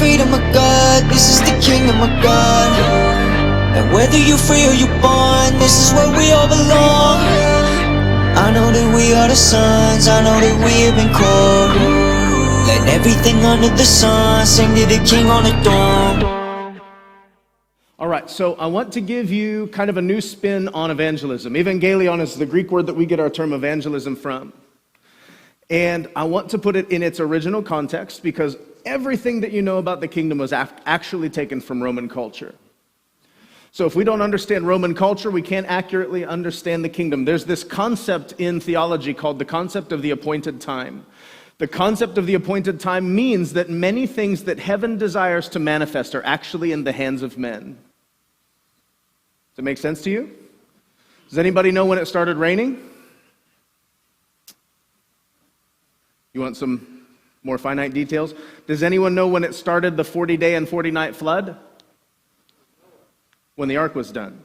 freedom of God, this is the kingdom of God. And whether you're free or you're born, this is where we all belong. I know that we are the sons, I know that we have been called. Let everything under the sun sing to the King on the throne. All right, so I want to give you kind of a new spin on evangelism. Evangelion is the Greek word that we get our term evangelism from. And I want to put it in its original context because everything that you know about the kingdom was actually taken from Roman culture. So if we don't understand Roman culture, we can't accurately understand the kingdom. There's this concept in theology called the concept of the appointed time. The concept of the appointed time means that many things that heaven desires to manifest are actually in the hands of men. Does that make sense to you? Does anybody know when it started raining? You want some more finite details? Does anyone know when it started the 40-day and 40-night flood? When the ark was done.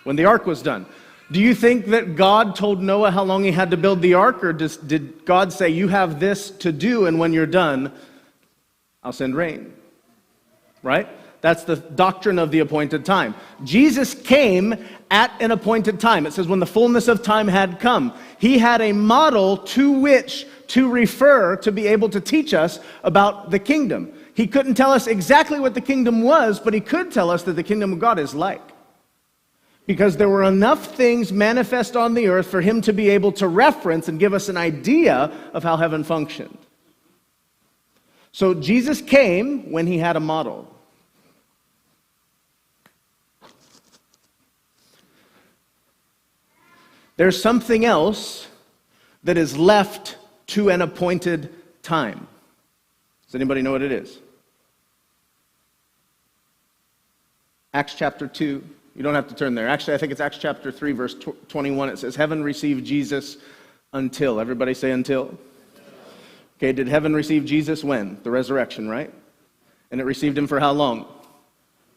When the ark was done. Do you think that God told Noah how long he had to build the ark, or did God say, you have this to do, and when you're done, I'll send rain? Right? That's the doctrine of the appointed time. Jesus came at an appointed time. It says when the fullness of time had come. He had a model to which to refer to be able to teach us about the kingdom. He couldn't tell us exactly what the kingdom was, but he could tell us that the kingdom of God is like. Because there were enough things manifest on the earth for him to be able to reference and give us an idea of how heaven functioned. So Jesus came when he had a model. There's something else that is left to an appointed time. Does anybody know what it is? Acts chapter 2. You don't have to turn there. Actually, I think it's Acts chapter 3, verse 21. It says, heaven received Jesus until. Everybody say until. Okay, did heaven receive Jesus when? The resurrection, right? And it received him for how long?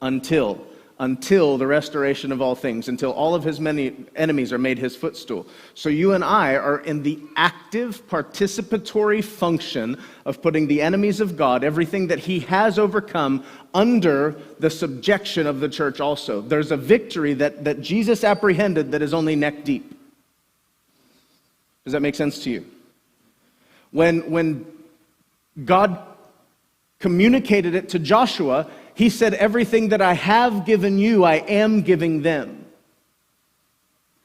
Until the restoration of all things, until all of his many enemies are made his footstool. So you and I are in the active participatory function of putting the enemies of God, everything that he has overcome, under the subjection of the church also. There's a victory that Jesus apprehended that is only neck deep. Does that make sense to you? When God communicated it to Joshua, he said, everything that I have given you, I am giving them.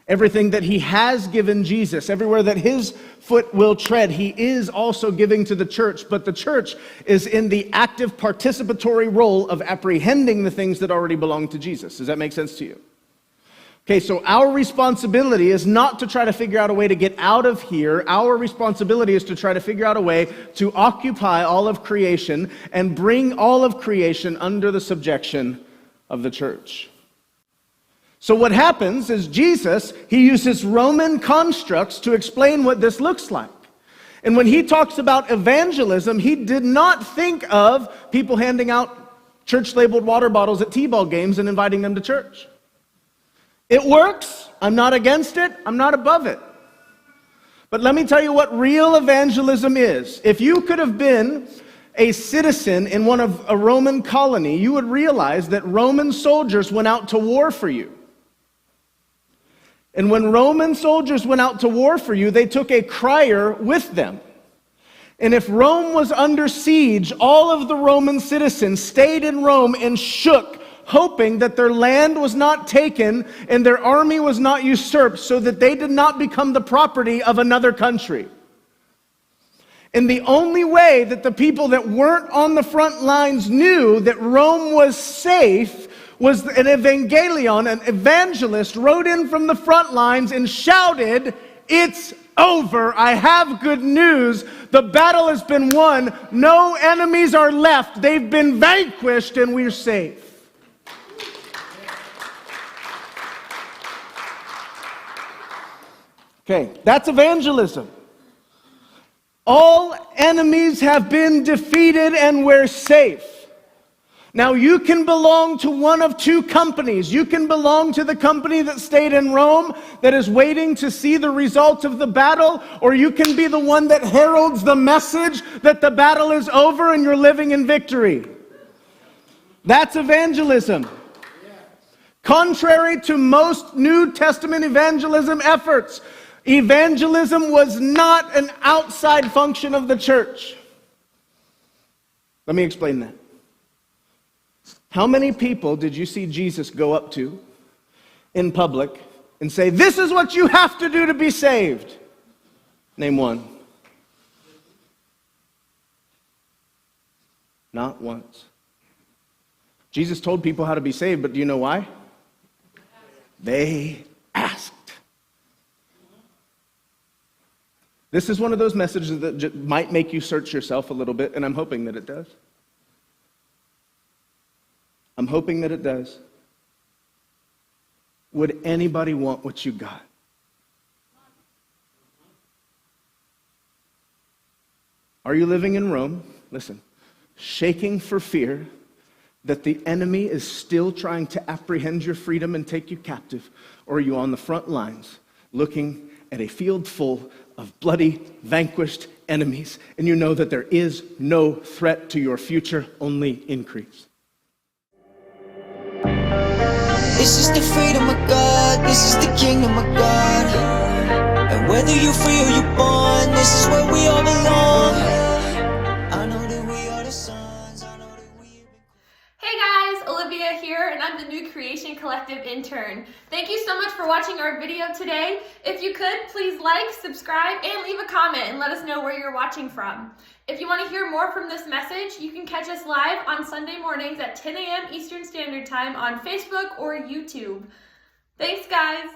Everything that he has given Jesus, everywhere that his foot will tread, he is also giving to the church. But the church is in the active participatory role of apprehending the things that already belong to Jesus. Does that make sense to you? Okay, so our responsibility is not to try to figure out a way to get out of here. Our responsibility is to try to figure out a way to occupy all of creation and bring all of creation under the subjection of the church. So what happens is Jesus, he uses Roman constructs to explain what this looks like. And when he talks about evangelism, he did not think of people handing out church-labeled water bottles at T-ball games and inviting them to church. It works. I'm not against it. I'm not above it. But let me tell you what real evangelism is. If you could have been a citizen in a Roman colony, you would realize that Roman soldiers went out to war for you. And when Roman soldiers went out to war for you, they took a crier with them. And if Rome was under siege, all of the Roman citizens stayed in Rome and shook, hoping that their land was not taken and their army was not usurped so that they did not become the property of another country. And the only way that the people that weren't on the front lines knew that Rome was safe was an Evangalion, an evangelist, rode in from the front lines and shouted, "It's over. I have good news. The battle has been won. No enemies are left. They've been vanquished and we're safe." Okay, that's evangelism. All enemies have been defeated and we're safe. Now, you can belong to one of two companies. You can belong to the company that stayed in Rome, that is waiting to see the results of the battle, or you can be the one that heralds the message that the battle is over and you're living in victory. That's evangelism. Contrary to most New Testament evangelism efforts, evangelism was not an outside function of the church. Let me explain that. How many people did you see Jesus go up to in public and say, "This is what you have to do to be saved"? Name one. Not once. Jesus told people how to be saved, but do you know why? They asked. This is one of those messages that might make you search yourself a little bit, and I'm hoping that it does. I'm hoping that it does. Would anybody want what you got? Are you living in Rome? Listen, shaking for fear that the enemy is still trying to apprehend your freedom and take you captive? Or are you on the front lines looking at a field full of bloody, vanquished enemies, and you know that there is no threat to your future, only increase? This is the freedom of God, this is the kingdom of God. And whether you're free or you're born, this is where we all belong. I know that we are the sons, I know that we have been... Hey guys, Olivia here, and I'm the New Creation Collective intern. Thank you so much for watching our video today. If you could, please like, subscribe, and leave a comment and let us know where you're watching from. If you want to hear more from this message, you can catch us live on Sunday mornings at 10 a.m. Eastern Standard Time on Facebook or YouTube. Thanks, guys.